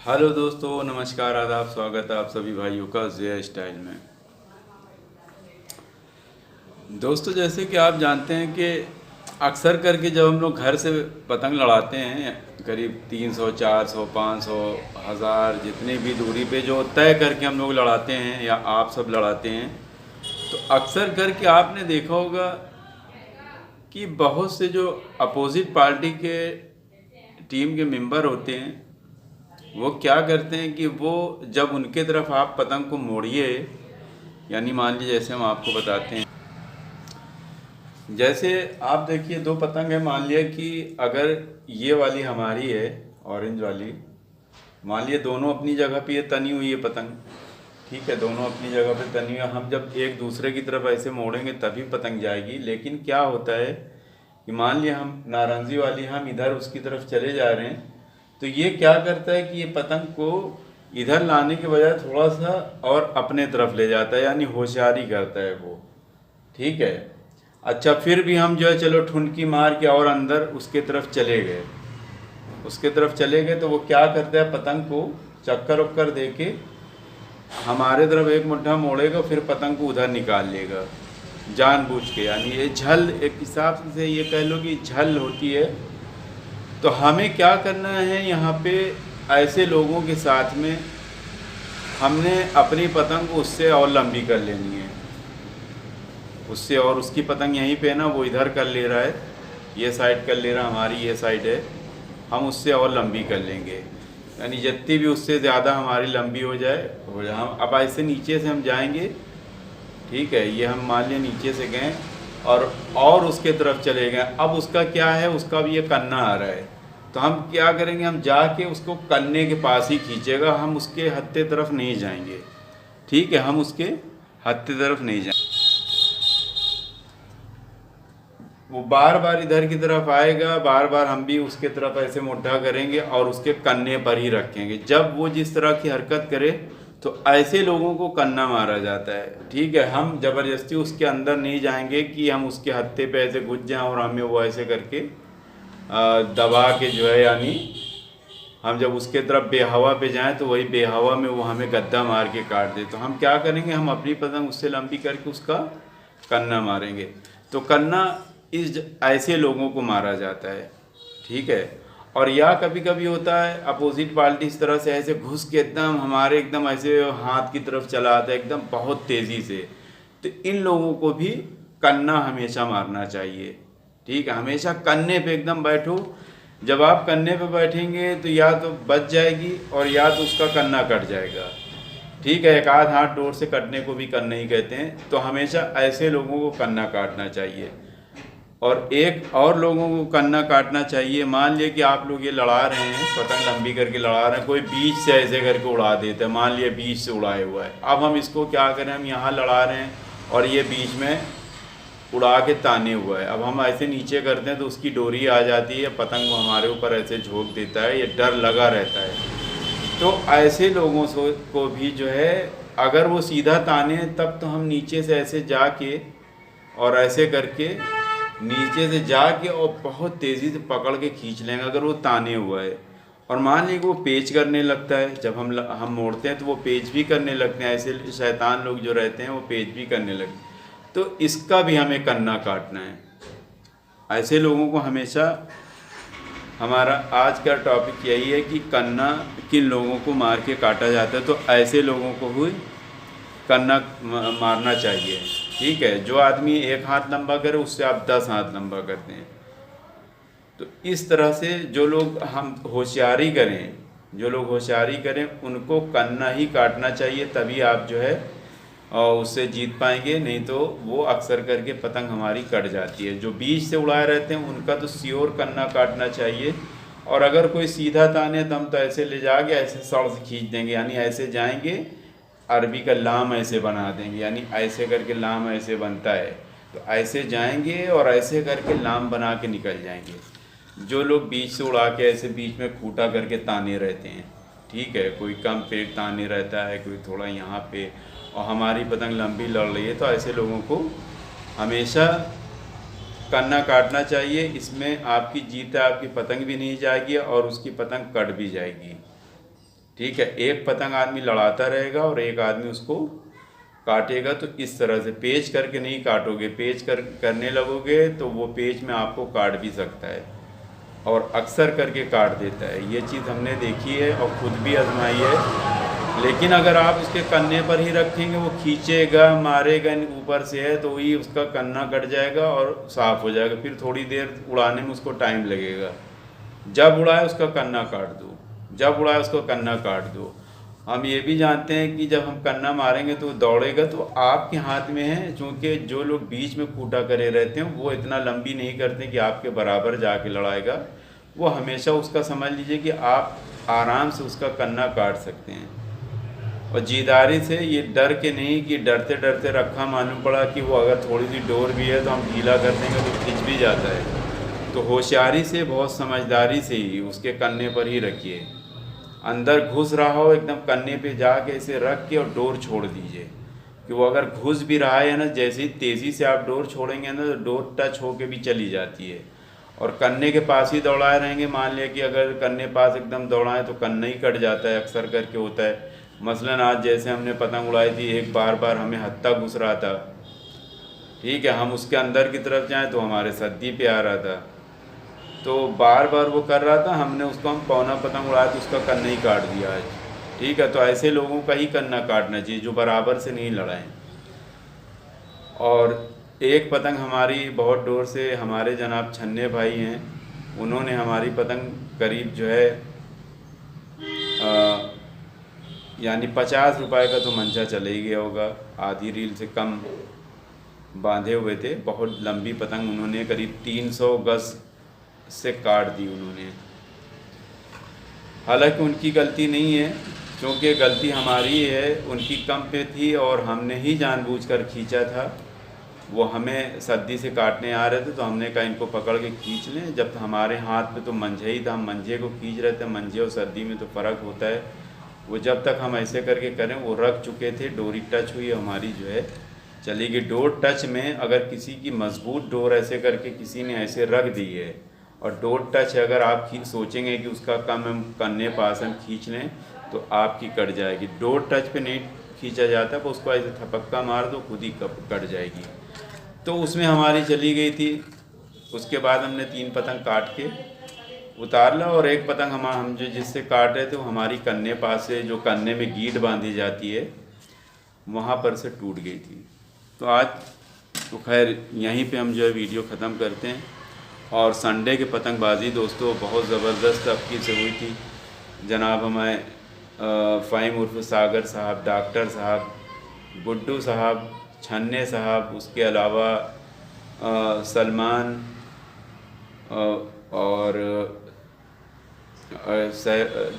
Hello दोस्तों, नमस्कार, आदाब, स्वागत है आप सभी भाइयों का ज़िया स्टाइल में। दोस्तों, जैसे कि आप जानते हैं कि अक्सर करके जब हम लोग घर से पतंग लड़ाते हैं, करीब 300, 400, 500, 1000 जितनी भी दूरी पे जो तय करके हम लोग लड़ाते हैं या आप सब लड़ाते हैं, तो अक्सर करके आपने देखा होगा कि बहुत से जो अपोजिट पार्टी के टीम के मेंबर होते हैं, वो क्या करते हैं कि वो जब उनके तरफ आप पतंग को मोड़िए, यानी मान लीजिए जैसे हम आपको बताते हैं, जैसे आप देखिए दो पतंग है, मान लिया कि अगर ये वाली हमारी है, ऑरेंज वाली, मान लिया दोनों अपनी जगह पे ये तनी हुई है पतंग, ठीक है, दोनों अपनी जगह पे तनी हुई है। हम जब एक दूसरे की तरफ ऐसे मोड़ेंगे तभी पतंग जाएगी। लेकिन क्या होता है कि मान लिया हम नारंगी वाली हम इधर उसकी तरफ चले जा रहे हैं, तो ये क्या करता है कि ये पतंग को इधर लाने के बजाय थोड़ा सा और अपने तरफ ले जाता है, यानी होशियारी करता है वो, ठीक है। अच्छा, फिर भी हम जो है चलो ठुनकी मार के और अंदर उसके तरफ चले गए, तो वो क्या करता है, पतंग को चक्कर उक्कर दे के हमारे तरफ एक मुट्ठा मोड़ेगा, फिर पतंग को उधर निकाल लेगा जानबूझ के। यानी ये झल, एक हिसाब से ये कह लो कि झल होती है। तो हमें क्या करना है यहाँ पे, ऐसे लोगों के साथ में हमने अपनी पतंग को उससे और लंबी कर लेनी है, उससे, और उसकी पतंग यहीं पे ना, वो इधर कर ले रहा है, ये साइड कर ले रहा है, हमारी ये साइड है, हम उससे और लंबी कर लेंगे। यानी जितनी भी उससे ज़्यादा हमारी लंबी हो जाए। हम अब ऐसे नीचे से हम जाएंगे, ठीक है, ये हम मान लिया नीचे से गए और उसके तरफ चले गए। अब उसका क्या है, उसका भी ये कन्ना आ रहा है, तो हम क्या करेंगे, हम जाके उसको कन्ने के पास ही खींचेगा, हम उसके हत्थे तरफ नहीं जाएंगे, ठीक है, हम उसके हत्थे तरफ नहीं जाएंगे। वो बार बार इधर की तरफ आएगा, बार बार हम भी उसके तरफ ऐसे मुट्ठा करेंगे और उसके कन्ने पर ही रखेंगे। जब वो जिस तरह की हरकत करे तो ऐसे लोगों को कन्ना मारा जाता है, ठीक है। हम ज़बरदस्ती उसके अंदर नहीं जाएंगे कि हम उसके हत्थे पे ऐसे घुस जाएं और हमें वो ऐसे करके दबा के जो है, यानी हम जब उसके तरफ बेहवा पे जाएं तो वही बेहवा में वो हमें गद्दा मार के काट दे। तो हम क्या करेंगे, हम अपनी पतंग उससे लंबी करके उसका कन्ना मारेंगे। तो कन्ना इस ऐसे लोगों को मारा जाता है, ठीक है। और या कभी कभी होता है अपोजिट पार्टी इस तरह से ऐसे घुस के एकदम हमारे एकदम ऐसे हाथ की तरफ चला आता है एकदम बहुत तेज़ी से, तो इन लोगों को भी कन्ना हमेशा मारना चाहिए, ठीक है। हमेशा कन्ने पे एकदम बैठो। जब आप कन्ने पे बैठेंगे तो या तो बच जाएगी और या तो उसका कन्ना कट जाएगा, ठीक है। एक आध हाथ डोर से कटने को भी कन्ना ही कहते हैं। तो हमेशा ऐसे लोगों को कन्ना काटना चाहिए। और एक और लोगों को कन्ना काटना चाहिए, मान लिया कि आप लोग ये लड़ा रहे हैं, पतंग लंबी करके लड़ा रहे हैं, कोई बीच से ऐसे करके उड़ा देते हैं, मान लिया बीच से उड़ाए हुआ है। अब हम इसको क्या करें, हम यहाँ लड़ा रहे हैं और ये बीच में उड़ा के ताने हुआ है। अब हम ऐसे नीचे करते हैं तो उसकी डोरी आ जाती है, पतंग हमारे ऊपर ऐसे झोंक देता है, ये डर लगा रहता है। तो ऐसे लोगों को भी जो है, अगर वो सीधा ताने तब तो हम नीचे से ऐसे जाके और ऐसे करके नीचे से जाके और बहुत तेज़ी से पकड़ के खींच लेंगे अगर वो ताने हुआ है। और मान लीजिए वो पेच करने लगता है, जब हम मोड़ते हैं तो वो पेच भी करने लगते हैं, ऐसे शैतान लोग जो रहते हैं वो पेच भी करने लगते हैं। तो इसका भी हमें कन्ना काटना है। ऐसे लोगों को हमेशा, हमारा आज का टॉपिक यही है कि कन्ना किन लोगों को मार के काटा जाता है। तो ऐसे लोगों को हुई कन्ना मारना चाहिए, ठीक है। जो आदमी एक हाथ लंबा करे उससे आप 10 हाथ लंबा करते हैं। तो इस तरह से जो लोग होशियारी करें उनको कन्ना ही काटना चाहिए, तभी आप जो है और उससे जीत पाएंगे। नहीं तो वो अक्सर करके पतंग हमारी कट जाती है। जो बीच से उड़ाए रहते हैं उनका तो श्योर कन्ना काटना चाहिए। और अगर कोई सीधा ताने तो हम तो ऐसे ले जाके ऐसे सड़ से खींच देंगे, यानी ऐसे जाएंगे, अरबी का लाम ऐसे बना देंगे, यानी ऐसे करके लाम ऐसे बनता है, तो ऐसे जाएंगे और ऐसे करके लाम बना के निकल जाएंगे। जो लोग बीच से उड़ा के ऐसे बीच में खूंटा करके ताने रहते हैं, ठीक है, कोई कम पे ताने रहता है, कोई थोड़ा यहाँ पे, और हमारी पतंग लंबी लड़ रही है, तो ऐसे लोगों को हमेशा कन्ना काटना चाहिए। इसमें आपकी जीत है, आपकी पतंग भी नहीं जाएगी और उसकी पतंग कट भी जाएगी। ठीक है, एक पतंग आदमी लड़ाता रहेगा और एक आदमी उसको काटेगा। तो इस तरह से पेच करके नहीं काटोगे, पेच करने लगोगे तो वो पेच में आपको काट भी सकता है और अक्सर करके काट देता है। ये चीज़ हमने देखी है और खुद भी आजमाई है। लेकिन अगर आप उसके कन्ने पर ही रखेंगे, वो खींचेगा मारेगा ऊपर से है तो ही उसका कन्ना कट जाएगा और साफ़ हो जाएगा। फिर थोड़ी देर उड़ाने में उसको टाइम लगेगा। जब उड़ाए उसका कन्ना काट दो, जब उड़ाए उसका कन्ना काट दो। हम ये भी जानते हैं कि जब हम कन्ना मारेंगे तो दौड़ेगा तो आपके हाथ में है, क्योंकि जो लोग बीच में कूटा करे रहते हैं वो इतना लंबी नहीं करते कि आपके बराबर जाके लड़ाएगा। वो हमेशा उसका समझ लीजिए कि आप आराम से उसका कन्ना काट सकते हैं। और जीदारी से, ये डर के नहीं कि डरते डरते रखा, मालूम पड़ा कि वो अगर थोड़ी सी डोर भी है तो हम ढीला कर देंगे तो खिंच भी जाता है। तो होशियारी से, बहुत समझदारी से ही उसके कन्ने पर ही रखिए। अंदर घुस रहा हो एकदम कन्ने पे जाके इसे रख के और डोर छोड़ दीजिए कि वो अगर घुस भी रहा है ना, जैसे ही तेज़ी से आप डोर छोड़ेंगे ना तो डोर टच होके भी चली जाती है। और कन्ने के पास ही दौड़ाए रहेंगे, मान लिया कि अगर कन्ने पास एकदम दौड़ाएं तो कन्ना ही कट जाता है, अक्सर करके होता है। मसलन आज जैसे हमने पतंग उड़ाई थी, एक बार बार हमें हत्था घुस रहा था, ठीक है, हम उसके अंदर की तरफ जाएं तो हमारे सद्दी पे आ रहा था। तो बार बार वो कर रहा था, हमने उसको हम पौना पतंग उड़ाया तो उसका कन्ना ही काट दिया आज। ठीक है, तो ऐसे लोगों का ही कन्ना काटना चाहिए जो बराबर से नहीं लड़ाएं। और एक पतंग हमारी बहुत दूर से हमारे जनाब छन्ने भाई हैं, उन्होंने हमारी पतंग करीब जो है यानी 50 रुपए का तो मंचा चले ही गया होगा, आधी रील से कम बांधे हुए थे। बहुत लंबी पतंग उन्होंने करीब 300 गज से काट दी उन्होंने। हालांकि उनकी गलती नहीं है, क्योंकि गलती हमारी है, उनकी कम पे थी और हमने ही जानबूझकर खींचा था। वो हमें सद्दी से काटने आ रहे थे तो हमने कहा इनको पकड़ के खींच लें। जब हमारे हाथ में तो मंझे ही था, हम मंझे को खींच रहे थे। मंझे और सद्दी में तो फ़र्क होता है। वो जब तक हम ऐसे करके करें वो रख चुके थे, डोरी टच हुई हमारी जो है चली गई। डोर टच में अगर किसी की मजबूत डोर ऐसे करके किसी ने ऐसे रख दी है और डोर टच है, अगर आप सोचेंगे कि उसका कम हम कन्ने पास हम खींच लें तो आपकी कट जाएगी। डोर टच पे नहीं खींचा जाता, पर उसको ऐसे थपक्का मार दो खुद ही कट जाएगी। तो उसमें हमारी चली गई थी। उसके बाद हमने 3 पतंग काट के उतार ला और एक पतंग हम जो जिससे काट रहे थे वो हमारी कन्ने पास से, जो कन्ने में गीट बांधी जाती है, वहाँ पर से टूट गई थी। तो आज तो खैर यहीं पे हम जो है वीडियो ख़त्म करते हैं। और संडे की पतंगबाजी दोस्तों बहुत ज़बरदस्त अबकी से हुई थी। जनाब हमारे फ़हीम उर्फ सागर साहब, डॉक्टर साहब, गुड्डू साहब, छन्ने साहब, उसके अलावा सलमान और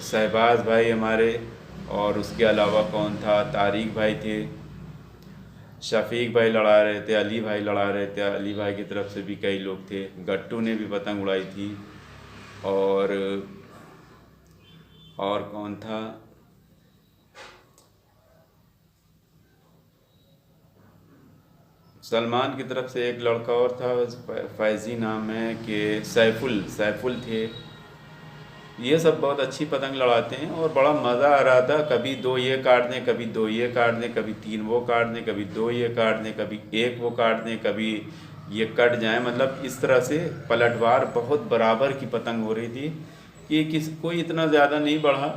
शहबाज भाई हमारे, और उसके अलावा कौन था, तारिक भाई थे, शफीक भाई लड़ा रहे थे, अली भाई लड़ा रहे थे, अली भाई की तरफ से भी कई लोग थे, गट्टू ने भी पतंग उड़ाई थी, और कौन था, सलमान की तरफ से एक लड़का और था, फैज़ी नाम है, कि सैफुल थे। ये सब बहुत अच्छी पतंग लड़ाते हैं और बड़ा मज़ा आ रहा था। कभी 2 ये काट दें, कभी 2 ये काट दें, कभी 3 वो काट दें, कभी 2 ये काट दें, कभी 1 वो काट दें, कभी ये कट जाए। मतलब इस तरह से पलटवार बहुत बराबर की पतंग हो रही थी कि कोई इतना ज़्यादा नहीं बढ़ा।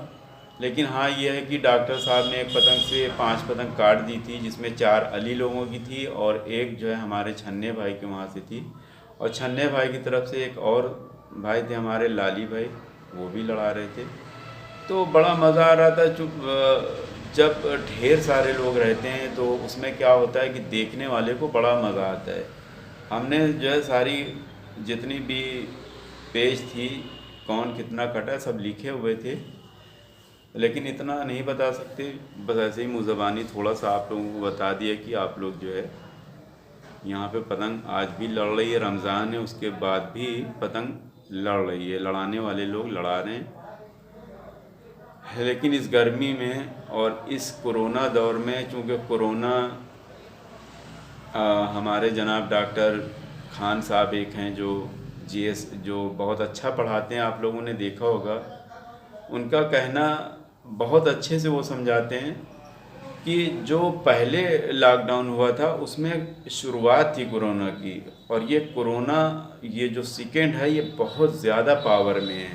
लेकिन हाँ ये है कि डॉक्टर साहब ने एक पतंग से 5 पतंग काट दी थी, जिसमें 4 अली लोगों की थी और एक जो है हमारे छन्ने भाई के वहाँ से थी। और छन्ने भाई की तरफ से एक और भाई थे हमारे लाली भाई, वो भी लड़ा रहे थे। तो बड़ा मज़ा आ रहा था। जब ढेर सारे लोग रहते हैं तो उसमें क्या होता है कि देखने वाले को बड़ा मज़ा आता है। हमने जो है सारी जितनी भी पेज थी, कौन कितना कटा, सब लिखे हुए थे, लेकिन इतना नहीं बता सकते। बस ऐसे ही मुज़बानी थोड़ा सा आप लोगों को बता दिया कि आप लोग जो है यहाँ पे पतंग आज भी लड़ रही है। रमज़ान है, उसके बाद भी पतंग लड़ रही है, लड़ाने वाले लोग लड़ा रहे हैं। लेकिन इस गर्मी में और इस कोरोना दौर में, चूँकि कोरोना हमारे जनाब डॉक्टर खान साहब एक हैं जो जीएस जो बहुत अच्छा पढ़ाते हैं, आप लोगों ने देखा होगा। उनका कहना बहुत अच्छे से वो समझाते हैं कि जो पहले लॉकडाउन हुआ था उसमें शुरुआत थी कोरोना की, और ये कोरोना ये जो सेकेंड है ये बहुत ज़्यादा पावर में है।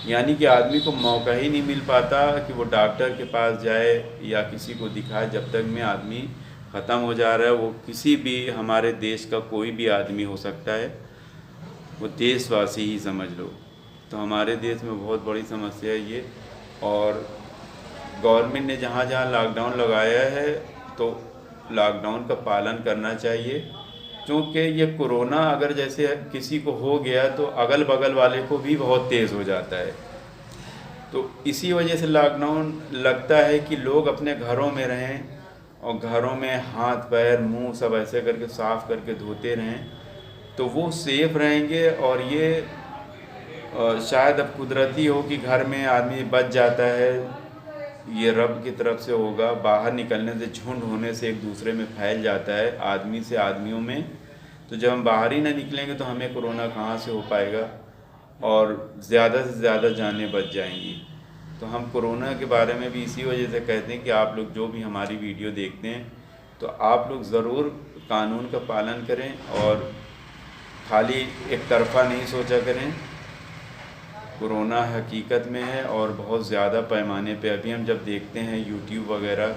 यानी कि आदमी को मौका ही नहीं मिल पाता कि वो डॉक्टर के पास जाए या किसी को दिखाए, जब तक में आदमी ख़त्म हो जा रहा है। वो किसी भी हमारे देश का कोई भी आदमी हो सकता है, वो देशवासी ही समझ लो। तो हमारे देश में बहुत बड़ी समस्या है ये। और गवर्नमेंट ने जहाँ जहाँ लॉकडाउन लगाया है तो लॉकडाउन का पालन करना चाहिए, क्योंकि ये कोरोना अगर जैसे किसी को हो गया तो अगल बगल वाले को भी बहुत तेज़ हो जाता है। तो इसी वजह से लॉकडाउन लगता है कि लोग अपने घरों में रहें और घरों में हाथ पैर मुंह सब ऐसे करके साफ़ करके धोते रहें, तो वो सेफ रहेंगे। और ये शायद अब कुदरती हो कि घर में आदमी बच जाता है, ये रब की तरफ से होगा। बाहर निकलने से, झुंड होने से एक दूसरे में फैल जाता है, आदमी से आदमियों में। तो जब हम बाहर ही ना निकलेंगे तो हमें कोरोना कहाँ से हो पाएगा, और ज़्यादा से ज़्यादा जानें बच जाएंगी। तो हम कोरोना के बारे में भी इसी वजह से कहते हैं कि आप लोग जो भी हमारी वीडियो देखते हैं तो आप लोग ज़रूर कानून का पालन करें और खाली एक तरफ़ा नहीं सोचा करें। कोरोना हकीकत में है और बहुत ज़्यादा पैमाने पे अभी हम जब देखते हैं यूट्यूब वगैरह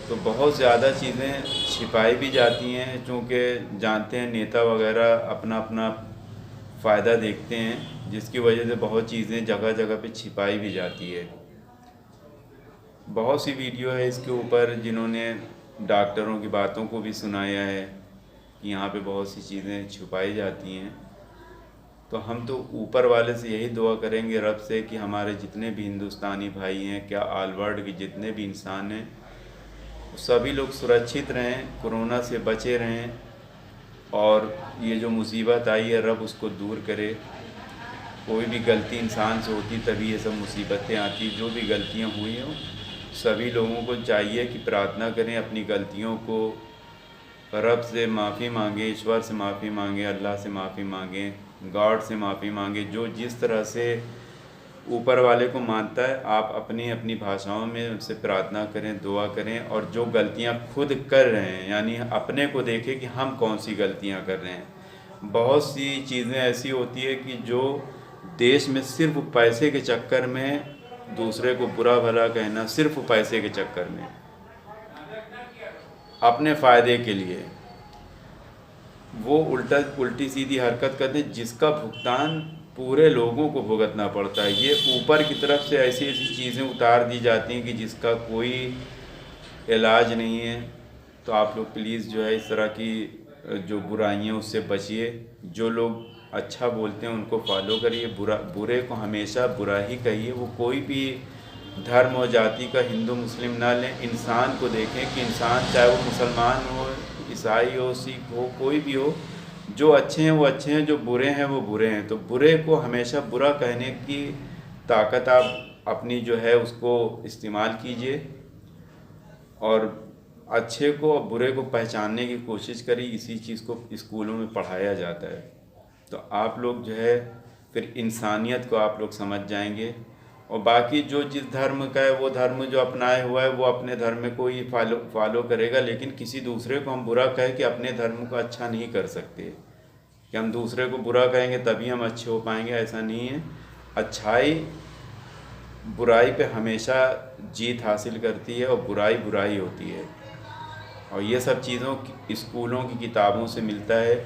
तो बहुत ज़्यादा चीज़ें छिपाई भी जाती हैं, क्योंकि जानते हैं नेता वगैरह अपना अपना फ़ायदा देखते हैं, जिसकी वजह से बहुत चीज़ें जगह जगह पे छिपाई भी जाती है। बहुत सी वीडियो है इसके ऊपर जिन्होंने डॉक्टरों की बातों को भी सुनाया है कि यहाँ पे बहुत सी चीज़ें छुपाई जाती हैं। तो हम तो ऊपर वाले से यही दुआ करेंगे रब से कि हमारे जितने भी हिंदुस्तानी भाई हैं, क्या ऑल वर्ल्ड के जितने भी इंसान हैं, सभी लोग सुरक्षित रहें, कोरोना से बचे रहें, और ये जो मुसीबत आई है रब उसको दूर करे। कोई भी गलती इंसान से होती तभी ये सब मुसीबतें आती। जो भी गलतियाँ हुई हों, सभी लोगों को चाहिए कि प्रार्थना करें, अपनी गलतियों को रब से माफ़ी मांगे, ईश्वर से माफ़ी मांगे, अल्लाह से माफ़ी मांगे, गॉड से माफ़ी मांगे। जो जिस तरह से ऊपर वाले को मानता है, आप अपनी अपनी भाषाओं में उनसे प्रार्थना करें, दुआ करें। और जो गलतियां खुद कर रहे हैं, यानी अपने को देखें कि हम कौन सी गलतियां कर रहे हैं। बहुत सी चीज़ें ऐसी होती है कि जो देश में सिर्फ पैसे के चक्कर में दूसरे को बुरा भला कहना, सिर्फ पैसे के चक्कर में, अपने फ़ायदे के लिए वो उल्टी सीधी हरकत करते हैं, जिसका भुगतान पूरे लोगों को भुगतना पड़ता है। ये ऊपर की तरफ से ऐसी ऐसी चीज़ें उतार दी जाती हैं कि जिसका कोई इलाज नहीं है। तो आप लोग प्लीज़ जो है इस तरह की जो बुराइयां उससे बचिए। जो लोग अच्छा बोलते हैं उनको फॉलो करिए, बुरे को हमेशा बुरा ही कहिए। वो कोई भी धर्म और जाति का हिंदू मुस्लिम ना लें, इंसान को देखें कि इंसान चाहे वो मुसलमान हो, ईसाई हो, सिख हो, कोई भी हो, जो अच्छे हैं वो अच्छे हैं, जो बुरे हैं वो बुरे हैं। तो बुरे को हमेशा बुरा कहने की ताकत आप अपनी जो है उसको इस्तेमाल कीजिए, और अच्छे को और बुरे को पहचानने की कोशिश करिए। इसी चीज़ को स्कूलों में पढ़ाया जाता है। तो आप लोग जो है फिर इंसानियत को आप लोग समझ जाएंगे। और बाकी जो जिस धर्म का है वो धर्म जो अपनाए हुआ है वो अपने धर्म को ही फॉलो करेगा। लेकिन किसी दूसरे को हम बुरा कह के अपने धर्म को अच्छा नहीं कर सकते, कि हम दूसरे को बुरा कहेंगे तभी हम अच्छे हो पाएंगे, ऐसा नहीं है। अच्छाई बुराई पे हमेशा जीत हासिल करती है और बुराई बुराई होती है। और ये सब चीज़ों स्कूलों की किताबों से मिलता है।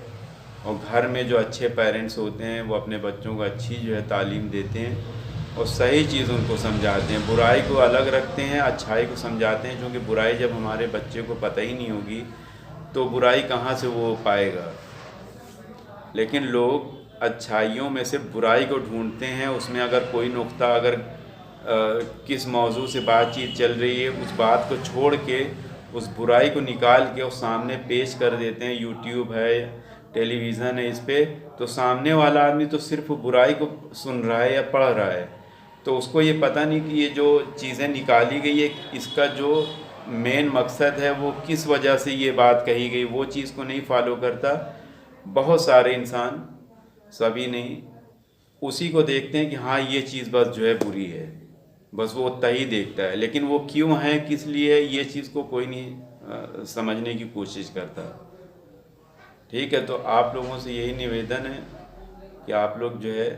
और घर में जो अच्छे पेरेंट्स होते हैं वो अपने बच्चों को अच्छी जो है तालीम देते हैं और सही चीज़ उनको समझाते हैं, बुराई को अलग रखते हैं, अच्छाई को समझाते हैं। क्योंकि बुराई जब हमारे बच्चे को पता ही नहीं होगी तो बुराई कहाँ से वो पाएगा। लेकिन लोग अच्छाइयों में से बुराई को ढूंढते हैं। उसमें अगर कोई नुक्ता, अगर किस मौजू से बातचीत चल रही है, उस बात को छोड़ के उस बुराई को निकाल के उस सामने पेश कर देते हैं। यूट्यूब है, टेलीविज़न है, इस पे तो सामने वाला आदमी तो सिर्फ बुराई को सुन रहा है या पढ़ रहा है। तो उसको ये पता नहीं कि ये जो चीज़ें निकाली गई है इसका जो मेन मकसद है वो किस वजह से ये बात कही गई, वो चीज़ को नहीं फॉलो करता। बहुत सारे इंसान, सभी नहीं, उसी को देखते हैं कि हाँ ये चीज़ बस जो है बुरी है। बस वो उतना ही देखता है, लेकिन वो क्यों है, किस लिए है, ये चीज़ को कोई नहीं समझने की कोशिश करता। ठीक है, तो आप लोगों से यही निवेदन है कि आप लोग जो है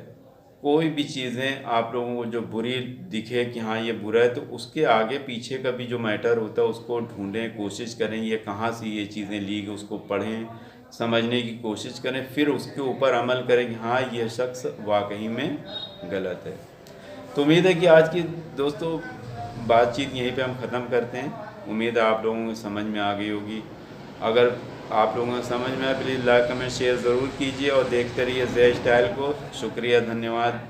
कोई भी चीज़ें आप लोगों को जो बुरी दिखे कि हाँ ये बुरा है, तो उसके आगे पीछे का भी जो मैटर होता है उसको ढूंढें, कोशिश करें ये कहाँ से ये चीज़ें ली गई, उसको पढ़ें, समझने की कोशिश करें, फिर उसके ऊपर अमल करें कि हाँ ये शख्स वाकई में गलत है। तो उम्मीद है कि आज की दोस्तों बातचीत यहीं पे हम ख़त्म करते हैं। उम्मीद है आप लोगों को समझ में आ गई होगी। अगर आप लोगों को समझ में आए प्लीज़ लाइक कमेंट शेयर ज़रूर कीजिए और देखते रहिए ज़े स्टाइल को। शुक्रिया, धन्यवाद।